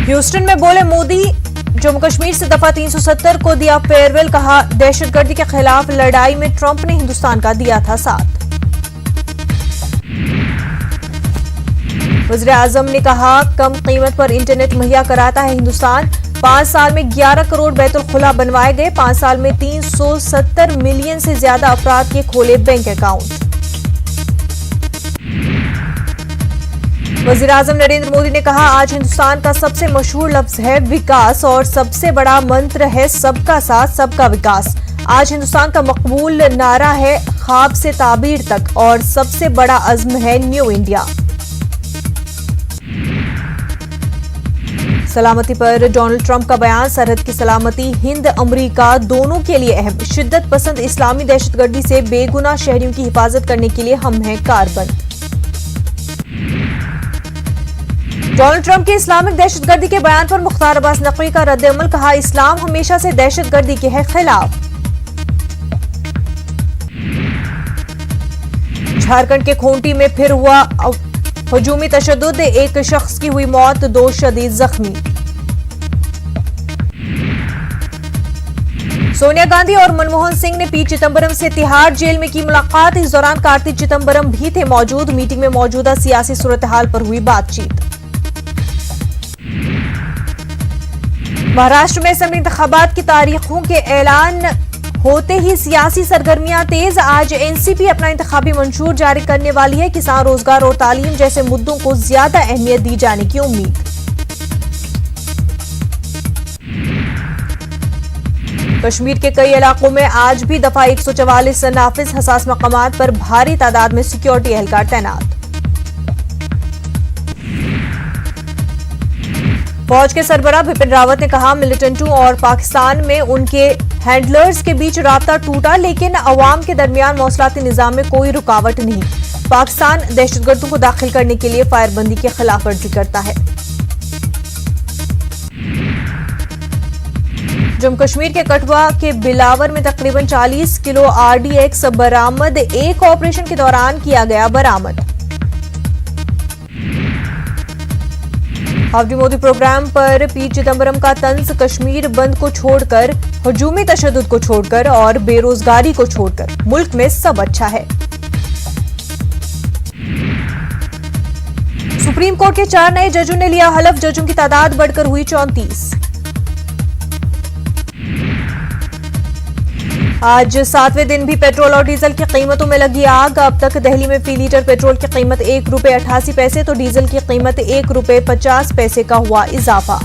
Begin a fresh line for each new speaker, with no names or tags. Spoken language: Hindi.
ह्यूस्टन में बोले मोदी, जम्मू कश्मीर से दफा 370 को दिया फेयरवेल, कहा दहशतगर्दी के खिलाफ लड़ाई में ट्रंप ने हिंदुस्तान का दिया था साथ। वज़ीर आज़म ने कहा कम कीमत पर इंटरनेट मुहैया कराता है हिंदुस्तान। 5 साल में 11 करोड़ बैतुल खुला बनवाए गए। 5 साल में 370 मिलियन से ज्यादा अफराद के खोले बैंक अकाउंट। वज़ीर आज़म नरेंद्र मोदी ने कहा आज हिंदुस्तान का सबसे मशहूर लफ्ज है विकास और सबसे बड़ा मंत्र है सबका साथ सबका विकास। आज हिंदुस्तान का मकबूल नारा है ख्वाब से ताबीर तक और सबसे बड़ा अज़्म है न्यू इंडिया। सलामती पर डोनाल्ड ट्रंप का बयान, सरहद की सलामती हिंद अमेरिका दोनों के लिए अहम। शिद्दत पसंद इस्लामी दहशतगर्दी से बेगुनाह शहरियों की हिफाजत करने के लिए हम हैं कारबंद। डोनाल्ड ट्रंप के इस्लामिक दहशतगर्दी के बयान पर मुख्तार अब्बास नकवी का रद्द-ए-अमल, कहा इस्लाम हमेशा से दहशतगर्दी के है खिलाफ। झारखंड के खूंटी में फिर हुआ हुजूमी तशद्दुद, एक शख्स की हुई मौत, 2 शदीद जख्मी। सोनिया गांधी और मनमोहन सिंह ने पी चिदंबरम से तिहाड़ जेल में की मुलाकात। इस दौरान कार्ति चिदंबरम भी थे मौजूद। मीटिंग में मौजूदा सियासी सूरत-ए-हाल पर हुई बातचीत। महाराष्ट्र में असेंबली इंतखाबात की तारीखों के ऐलान होते ही सियासी सरगर्मियां तेज। आज एनसीपी अपना इंतखाबी मंशूर जारी करने वाली है। किसान, रोजगार और तालीम जैसे मुद्दों को ज्यादा अहमियत दी जाने की उम्मीद। कश्मीर के कई इलाकों में आज भी दफा 144 नाफिज, हसास मकामात पर भारी तादाद में सिक्योरिटी एहलकार तैनात। फौज के सरबराह बिपिन रावत ने कहा मिलिटेंटों और पाकिस्तान में उनके हैंडलर्स के बीच राब्ता टूटा, लेकिन अवाम के दरमियान मौसलाती निजाम में कोई रुकावट नहीं। पाकिस्तान दहशतगर्दों को दाखिल करने के लिए फायरबंदी की खिलाफवर्जी करता है। जम्मू कश्मीर के कठुआ के बिलावर में तकरीबन 40 किलो RDX बरामद, एक ऑपरेशन के दौरान किया गया बरामद। हाउडी मोदी प्रोग्राम पर पी चिदंबरम का तंज, कश्मीर बंद को छोड़कर, हुजूमी तशद्दुद को छोड़कर और बेरोजगारी को छोड़कर मुल्क में सब अच्छा है। सुप्रीम कोर्ट के 4 नए जजों ने लिया हलफ, जजों की तादाद बढ़कर हुई 34। आज 7वें दिन भी पेट्रोल और डीजल की कीमतों में लगी आग। अब तक दिल्ली में फी लीटर पेट्रोल की कीमत ₹1.88 तो डीजल की कीमत ₹1.50 का हुआ इजाफा।